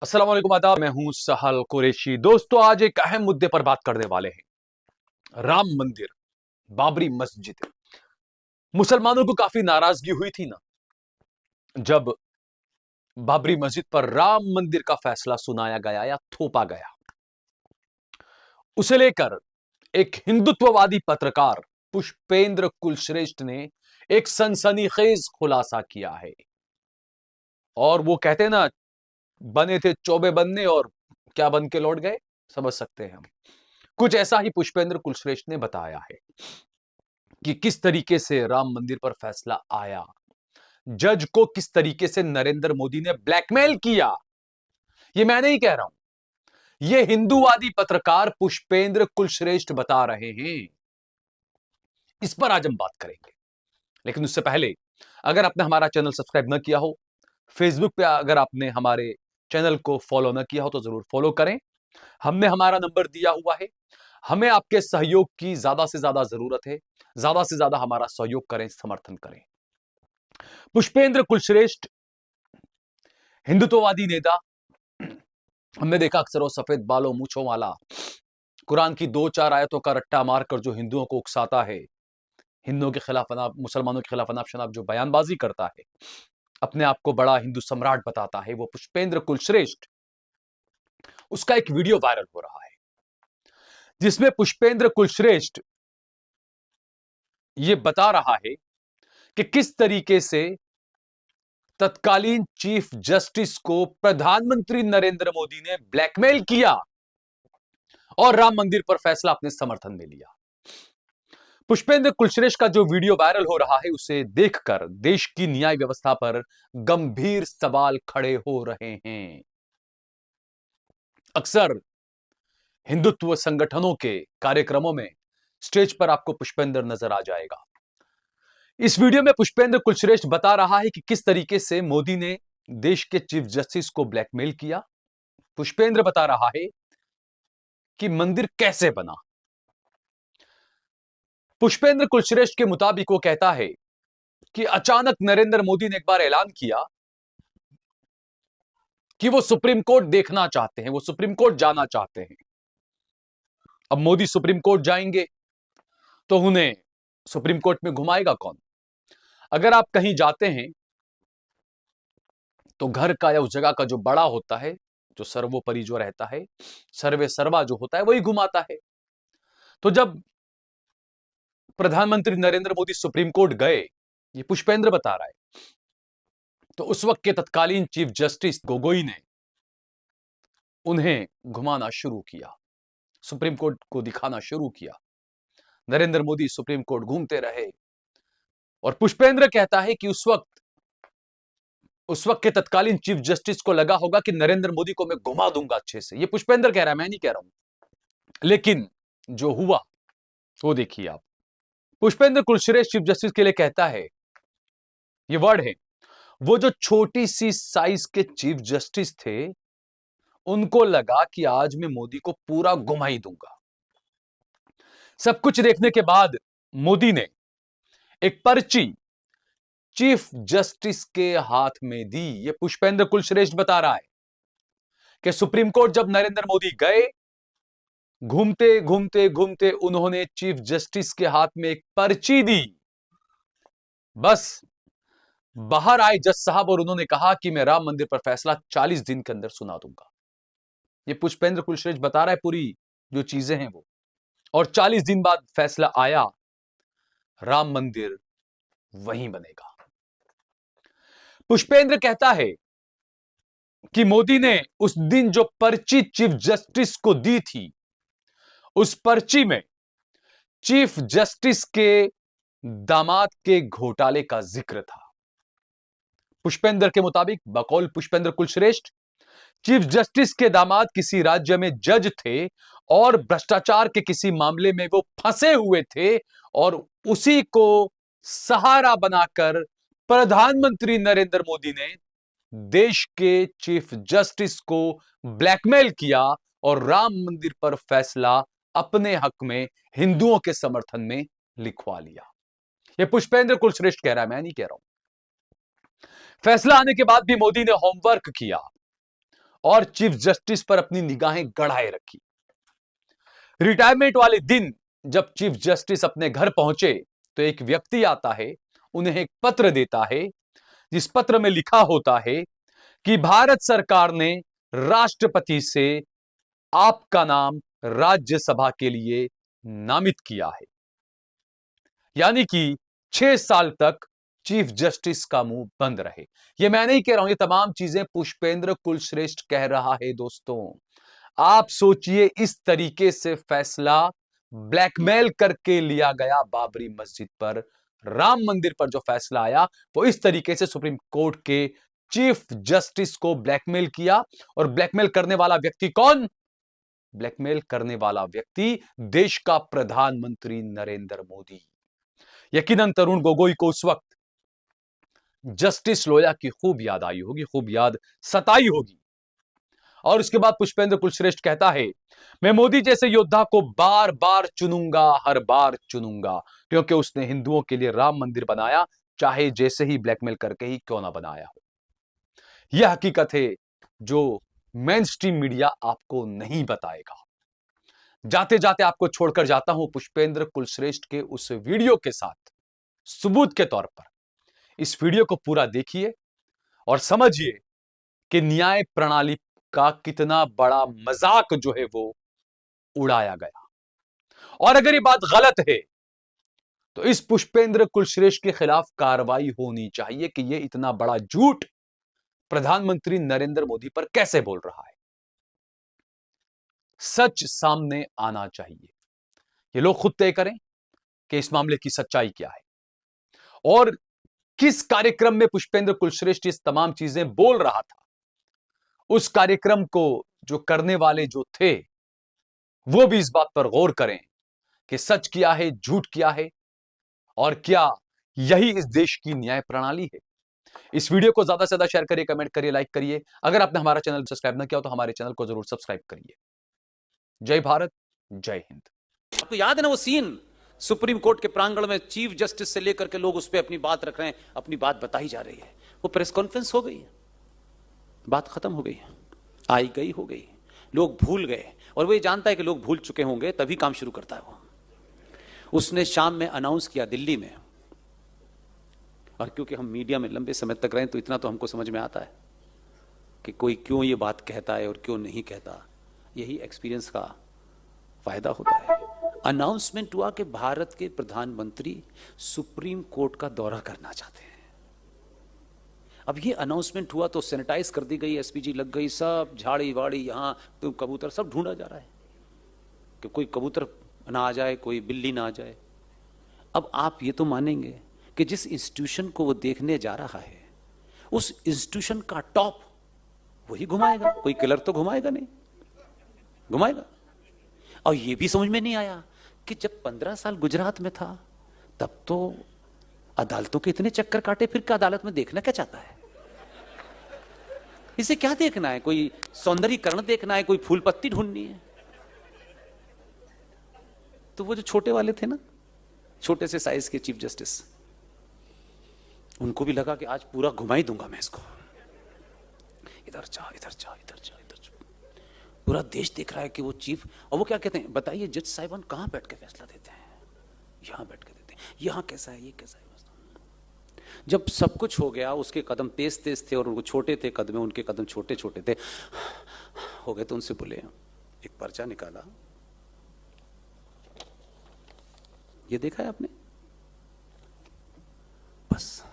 अस्सलाम वालेकुम आदाब। मैं हूं सहल कुरैशी। दोस्तों, आज एक अहम मुद्दे पर बात करने वाले हैं। राम मंदिर, बाबरी मस्जिद। मुसलमानों को काफी नाराजगी हुई थी ना, जब बाबरी मस्जिद पर राम मंदिर का फैसला सुनाया गया या थोपा गया। उसे लेकर एक हिंदुत्ववादी पत्रकार पुष्पेंद्र कुलश्रेष्ठ ने एक सनसनीखेज खुलासा किया है। और वो कहते ना, बने थे चौबे बनने और क्या बन के लौट गए, समझ सकते हैं हम। कुछ ऐसा ही पुष्पेंद्र कुलश्रेष्ठ ने बताया है कि किस तरीके से राम मंदिर पर फैसला आया, जज को किस तरीके से नरेंद्र मोदी ने ब्लैकमेल किया। ये मैं नहीं कह रहा हूं, ये हिंदूवादी पत्रकार पुष्पेंद्र कुलश्रेष्ठ बता रहे हैं। इस पर आज हम बात करेंगे, लेकिन उससे पहले अगर आपने हमारा चैनल सब्सक्राइब न किया हो, फेसबुक पे अगर आपने हमारे चैनल को फॉलो न किया हो तो जरूर फॉलो करें। हमने हमारा नंबर दिया हुआ है। हमें आपके सहयोग की ज्यादा से ज्यादा जरूरत है। ज्यादा से ज्यादा हमारा सहयोग करें, समर्थन करें। पुष्पेंद्र कुलश्रेष्ठ हिंदुत्ववादी नेता। हमने देखा अक्सर वो सफेद बालों मूंछों वाला, कुरान की दो चार आयतों का रट्टा मारकर जो हिंदुओं को उकसाता है, हिंदुओं के खिलाफ अनाप, मुसलमानों के खिलाफ अनाप शनाप जो बयानबाजी करता है, अपने आप को बड़ा हिंदू सम्राट बताता है, वो पुष्पेंद्र कुलश्रेष्ठ। उसका एक वीडियो वायरल हो रहा है जिसमें पुष्पेंद्र कुलश्रेष्ठ ये बता रहा है कि किस तरीके से तत्कालीन चीफ जस्टिस को प्रधानमंत्री नरेंद्र मोदी ने ब्लैकमेल किया और राम मंदिर पर फैसला अपने समर्थन में लिया। पुष्पेंद्र कुलश्रेष्ठ का जो वीडियो वायरल हो रहा है, उसे देखकर देश की न्याय व्यवस्था पर गंभीर सवाल खड़े हो रहे हैं। अक्सर हिंदुत्व संगठनों के कार्यक्रमों में स्टेज पर आपको पुष्पेंद्र नजर आ जाएगा। इस वीडियो में पुष्पेंद्र कुलश्रेष्ठ बता रहा है कि किस तरीके से मोदी ने देश के चीफ जस्टिस को ब्लैकमेल किया। पुष्पेंद्र बता रहा है कि मंदिर कैसे बना। पुष्पेंद्र कुलश्रेष्ठ के मुताबिक वो कहता है कि अचानक नरेंद्र मोदी ने एक बार ऐलान किया कि वो सुप्रीम कोर्ट देखना चाहते हैं, वो सुप्रीम कोर्ट जाना चाहते हैं। अब मोदी सुप्रीम कोर्ट जाएंगे तो उन्हें सुप्रीम कोर्ट में घुमाएगा कौन? अगर आप कहीं जाते हैं तो घर का या उस जगह का जो बड़ा होता है, जो सर्वोपरि जो रहता है, सर्वे सर्वा जो होता है, वही घुमाता है। तो जब प्रधानमंत्री नरेंद्र मोदी सुप्रीम कोर्ट गए, ये पुष्पेंद्र बता रहा है, तो उस वक्त के तत्कालीन चीफ जस्टिस गोगोई ने उन्हें घुमाना शुरू किया, सुप्रीम कोर्ट को दिखाना शुरू किया। नरेंद्र मोदी सुप्रीम कोर्ट घूमते रहे। और पुष्पेंद्र कहता है कि उस वक्त के तत्कालीन चीफ जस्टिस को लगा होगा कि नरेंद्र मोदी को मैं घुमा दूंगा अच्छे से। ये पुष्पेंद्र कह रहा है, मैं नहीं कह रहा हूं। लेकिन जो हुआ वो देखिए आप। पुष्पेंद्र कुलश्रेष्ठ चीफ जस्टिस के लिए कहता है, ये वर्ड है, वो जो छोटी सी साइज के चीफ जस्टिस थे, उनको लगा कि आज मैं मोदी को पूरा घुमा ही दूंगा। सब कुछ देखने के बाद मोदी ने एक पर्ची चीफ जस्टिस के हाथ में दी। ये पुष्पेंद्र कुलश्रेष्ठ बता रहा है कि सुप्रीम कोर्ट जब नरेंद्र मोदी गए, घूमते घूमते घूमते उन्होंने चीफ जस्टिस के हाथ में एक पर्ची दी। बस बाहर आए जज साहब और उन्होंने कहा कि मैं राम मंदिर पर फैसला 40 दिन के अंदर सुना दूंगा। ये पुष्पेंद्र कुलश्रेष्ठ बता रहा है पूरी जो चीजें हैं वो। और 40 दिन बाद फैसला आया, राम मंदिर वहीं बनेगा। पुष्पेंद्र कहता है कि मोदी ने उस दिन जो पर्ची चीफ जस्टिस को दी थी, उस पर्ची में चीफ जस्टिस के दामाद के घोटाले का जिक्र था। पुष्पेंद्र के मुताबिक, बकौल पुष्पेंद्र कुलश्रेष्ठ, चीफ जस्टिस के दामाद किसी राज्य में जज थे और भ्रष्टाचार के किसी मामले में वो फंसे हुए थे, और उसी को सहारा बनाकर प्रधानमंत्री नरेंद्र मोदी ने देश के चीफ जस्टिस को ब्लैकमेल किया और राम मंदिर पर फैसला अपने हक में हिंदुओं के समर्थन में लिखवा लिया। यह पुष्पेंद्र कुलश्रेष्ठ कह रहा है, मैं नहीं कह रहा हूं। फैसला आने के बाद भी मोदी ने होमवर्क किया और चीफ जस्टिस पर अपनी निगाहें गड़ाए रखी। रिटायरमेंट वाले दिन जब चीफ जस्टिस अपने घर पहुंचे तो एक व्यक्ति आता है, उन्हें एक पत्र देता है, जिस पत्र में लिखा होता है कि भारत सरकार ने राष्ट्रपति से आपका नाम राज्यसभा के लिए नामित किया है। यानी कि 6 साल तक चीफ जस्टिस का मुंह बंद रहे। यह मैं नहीं कह रहा हूं, ये तमाम चीजें पुष्पेंद्र कुलश्रेष्ठ कह रहा है। दोस्तों आप सोचिए, इस तरीके से फैसला ब्लैकमेल करके लिया गया। बाबरी मस्जिद पर, राम मंदिर पर जो फैसला आया वो इस तरीके से सुप्रीम कोर्ट के चीफ जस्टिस को ब्लैकमेल किया। और ब्लैकमेल करने वाला व्यक्ति कौन? ब्लैकमेल करने वाला व्यक्ति देश का प्रधानमंत्री नरेंद्र मोदी। यकीनन तरुण गोगोई को उस वक्त जस्टिस लोया की खूब याद आई होगी, खूब याद सताई होगी। और उसके बाद पुष्पेंद्र कुलश्रेष्ठ कहता है, मैं मोदी जैसे योद्धा को बार बार चुनूंगा, हर बार चुनूंगा, क्योंकि उसने हिंदुओं के लिए राम मंदिर बनाया, चाहे जैसे ही ब्लैकमेल करके ही क्यों ना बनाया हो। यह हकीकत है जो मेन स्ट्रीम मीडिया आपको नहीं बताएगा। जाते जाते आपको छोड़कर जाता हूं पुष्पेंद्र कुलश्रेष्ठ के उस वीडियो के साथ, सबूत के तौर पर। इस वीडियो को पूरा देखिए और समझिए कि न्याय प्रणाली का कितना बड़ा मजाक जो है वो उड़ाया गया। और अगर ये बात गलत है तो इस पुष्पेंद्र कुलश्रेष्ठ के खिलाफ कार्रवाई होनी चाहिए कि ये इतना बड़ा झूठ प्रधानमंत्री नरेंद्र मोदी पर कैसे बोल रहा है। सच सामने आना चाहिए। ये लोग खुद तय करें कि इस मामले की सच्चाई क्या है और किस कार्यक्रम में पुष्पेंद्र कुलश्रेष्ठ इस तमाम चीजें बोल रहा था। उस कार्यक्रम को जो करने वाले जो थे वो भी इस बात पर गौर करें कि सच क्या है, झूठ क्या है, और क्या यही इस देश की न्याय प्रणाली है। इस वीडियो को ज्यादा से ज्यादा शेयर करिए, कमेंट करिए, लाइक करिए। अगर आपने हमारा चैनल सब्सक्राइब ना किया हो तो हमारे चैनल को जरूर सब्सक्राइब करिए। जय भारत, जय हिंद। आपको याद है ना वो सीन, सुप्रीम कोर्ट के प्रांगण में चीफ जस्टिस से लेकर के लोग उस पर अपनी बात रख रहे हैं, अपनी बात बताई जा रही है। वो प्रेस कॉन्फ्रेंस हो गई, बात खत्म हो गई, आई गई हो गई, लोग भूल गए। और वो ये जानता है कि लोग भूल चुके होंगे, तभी काम शुरू करता है वो। उसने शाम में अनाउंस किया दिल्ली में, और क्योंकि हम मीडिया में लंबे समय तक रहे तो इतना तो हमको समझ में आता है कि कोई क्यों ये बात कहता है और क्यों नहीं कहता। यही एक्सपीरियंस का फायदा होता है। अनाउंसमेंट हुआ कि भारत के प्रधानमंत्री सुप्रीम कोर्ट का दौरा करना चाहते हैं। अब ये अनाउंसमेंट हुआ तो सैनिटाइज कर दी गई, एसपीजी लग गई, सब झाड़ी वाड़ी, यहां तो कबूतर सब ढूंढा जा रहा है कि कोई कबूतर ना आ जाए, कोई बिल्ली ना आ जाए। अब आप ये तो मानेंगे कि जिस इंस्टीट्यूशन को वो देखने जा रहा है उस इंस्टीट्यूशन का टॉप वही घुमाएगा, कोई किलर तो घुमाएगा नहीं, घुमाएगा। और ये भी समझ में नहीं आया कि जब 15 साल गुजरात में था तब तो अदालतों के इतने चक्कर काटे, फिर क्या अदालत में देखना क्या चाहता है? इसे क्या देखना है? कोई सौंदर्यीकरण देखना है, कोई फूल पत्ती ढूंढनी है? तो वो जो छोटे वाले थे ना, छोटे से साइज के चीफ जस्टिस, उनको भी लगा कि आज पूरा घुमा ही दूंगा मैं इसको, इधर जा इधर जा इधर जा इधर जा। पूरा देश देख रहा है कि वो चीफ। और वो क्या कहते हैं, बताइए जज साहिबान कहां बैठ के फैसला देते हैं? यहां बैठ के देते हैं। यहां कैसा है, ये कैसा है? जब सब कुछ हो गया, उसके कदम तेज तेज थे और वो छोटे थे कदम, उनके कदम छोटे छोटे थे, हो गए, तो उनसे बोले, एक पर्चा निकाला, ये देखा है आपने? बस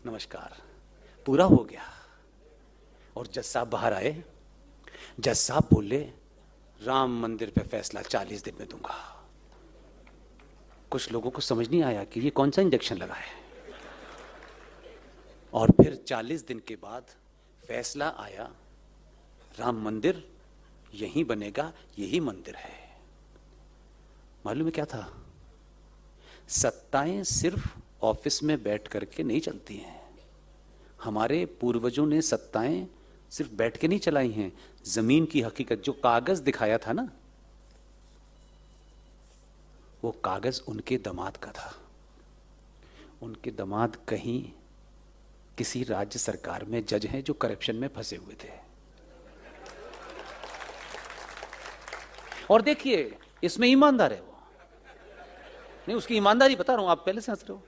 नमस्कार, पूरा हो गया। और जज साहब बाहर आए। जज साहब बोले, राम मंदिर पे फैसला 40 दिन में दूंगा। कुछ लोगों को समझ नहीं आया कि ये कौन सा इंजेक्शन लगा है। और फिर 40 दिन के बाद फैसला आया, राम मंदिर यहीं बनेगा, यही मंदिर है। मालूम है क्या था? सत्ताएं सिर्फ ऑफिस में बैठ करके नहीं चलती हैं। हमारे पूर्वजों ने सत्ताएं सिर्फ बैठ के नहीं चलाई हैं। जमीन की हकीकत, जो कागज दिखाया था ना, वो कागज उनके दामाद का था। उनके दामाद कहीं किसी राज्य सरकार में जज हैं जो करप्शन में फंसे हुए थे। और देखिए इसमें ईमानदार है वो, नहीं उसकी ईमानदारी बता रहा हूं, आप पहले से हंस रहे हो,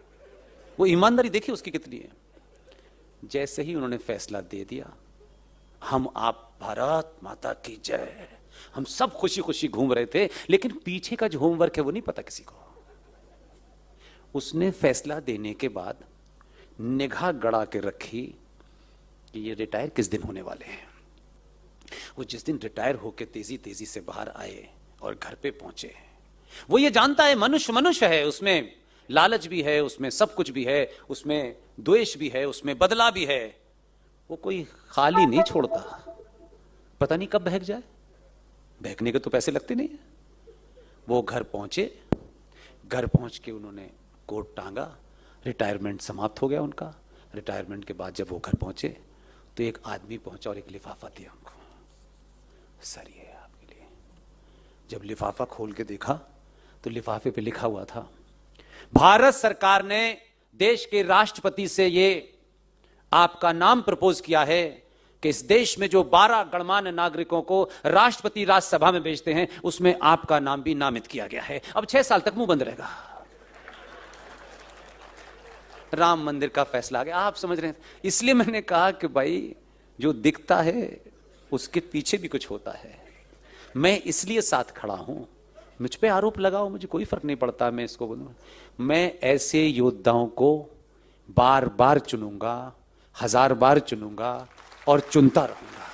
वो ईमानदारी देखिए उसकी कितनी है। जैसे ही उन्होंने फैसला दे दिया, हम आप भारत माता की जय, हम सब खुशी खुशी घूम रहे थे, लेकिन पीछे का जो होमवर्क है वो नहीं पता किसी को। उसने फैसला देने के बाद निगाह गड़ा के रखी कि ये रिटायर किस दिन होने वाले हैं। वो जिस दिन रिटायर होके तेजी तेजी से बाहर आए और घर पे पहुंचे, वो ये जानता है मनुष्य मनुष्य है, उसमें लालच भी है, उसमें सब कुछ भी है, उसमें द्वेष भी है, उसमें बदला भी है, वो कोई खाली नहीं छोड़ता, पता नहीं कब बहक जाए, बहकने के तो पैसे लगते नहीं है। वो घर पहुंचे, घर पहुंच के उन्होंने कोट टांगा, रिटायरमेंट समाप्त हो गया उनका। रिटायरमेंट के बाद जब वो घर पहुंचे तो एक आदमी पहुंचा और एक लिफाफा दिया उनको, सर ये है आपके लिए। जब लिफाफा खोल के देखा तो लिफाफे पे लिखा हुआ था, भारत सरकार ने देश के राष्ट्रपति से ये आपका नाम प्रपोज किया है कि इस देश में जो 12 गणमान्य नागरिकों को राष्ट्रपति राज्यसभा में भेजते हैं उसमें आपका नाम भी नामित किया गया है। अब 6 साल तक मुंह बंद रहेगा। राम मंदिर का फैसला आ गया, आप समझ रहे हैं। इसलिए मैंने कहा कि भाई जो दिखता है उसके पीछे भी कुछ होता है। मैं इसलिए साथ खड़ा हूं, मुझ पे आरोप लगाओ, मुझे कोई फर्क नहीं पड़ता, मैं इसको बोलूं, मैं ऐसे योद्धाओं को बार बार चुनूंगा, 1000 बार चुनूंगा और चुनता रहूंगा।